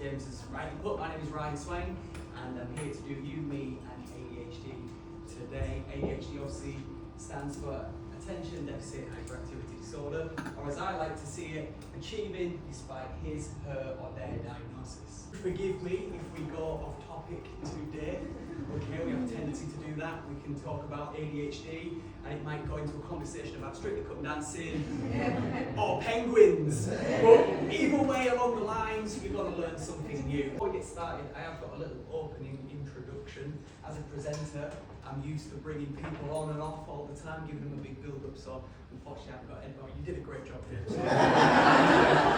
James has rightly put, my name is Swain, and I'm here to do You, Me and ADHD today. ADHD obviously stands for Attention Deficit Hyperactivity Disorder, or as I like to see it, achieving despite his, her or their diagnosis. Forgive me if we go off topic today. Okay, we have a tendency to do that. We can talk about ADHD and it might go into a conversation about Strictly Come Dancing or penguins. But either way along the lines, we've got to learn something new. Before we get started, I have got a little opening introduction. As a presenter, I'm used to bringing people on and off all the time, giving them a big build-up, so unfortunately I haven't got any. Oh, you did a great job here.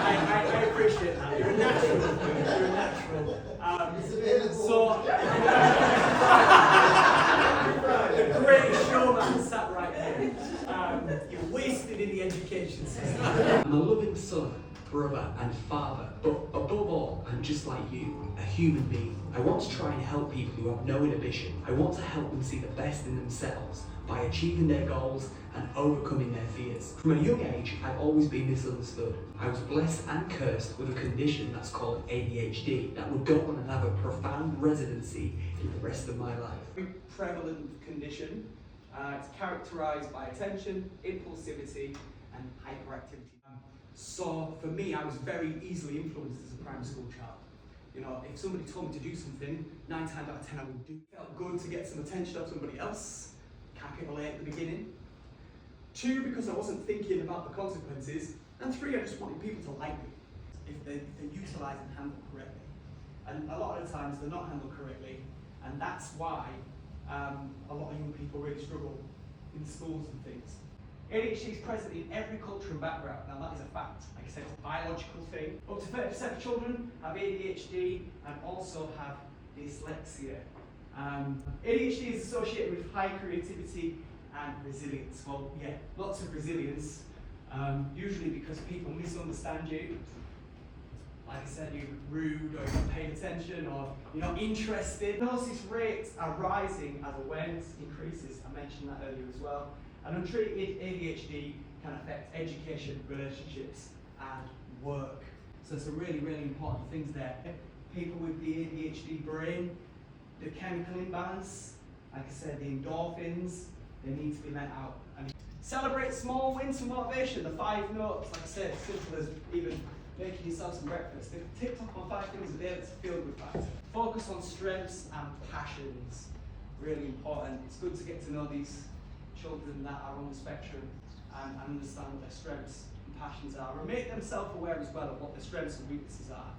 I appreciate that. You're a natural. You're a natural. The great showman sat right here. You're wasted in the education system. I'm a loving son, brother and father, but above all, I'm just like you, a human being. I want to try and help people who have no inhibition. I want to help them see the best in themselves by achieving their goals and overcoming their fears. From a young age, I've always been misunderstood. I was blessed and cursed with a condition that's called ADHD that would go on and have a profound residency in the rest of my life. Very prevalent condition. It's characterized by attention, impulsivity, and hyperactivity. So for me, I was very easily influenced as a primary school child. You know, if somebody told me to do something, 9 times out of 10 I would do. It felt good to get some attention of somebody else, capital A at the beginning. 2, because I wasn't thinking about the consequences. And 3, I just wanted people to like me if they're utilised and handled correctly. And a lot of the times they're not handled correctly, and that's why a lot of young people really struggle in schools and things. ADHD is present in every culture and background. Now that is a fact. Like I said, it's a biological thing. Up to 30% of children have ADHD and also have dyslexia. ADHD is associated with high creativity and resilience. Well, yeah, lots of resilience. Usually because people misunderstand you. Like I said, you're rude, or you're not paying attention, or you're not interested. Diagnosis rates are rising as awareness increases. I mentioned that earlier as well. And untreated ADHD can affect education, relationships, and work. So some really, really important things there. People with the ADHD brain, the chemical imbalance, like I said, the endorphins, they need to be let out. And celebrate small wins for motivation. The 5 notes, like I said, as simple as even making yourself some breakfast. If you tick off on 5 things a day, that's a feel-good factor. Focus on strengths and passions. Really important. It's good to get to know these children that are on the spectrum and understand what their strengths and passions are, and make them self-aware as well of what their strengths and weaknesses are.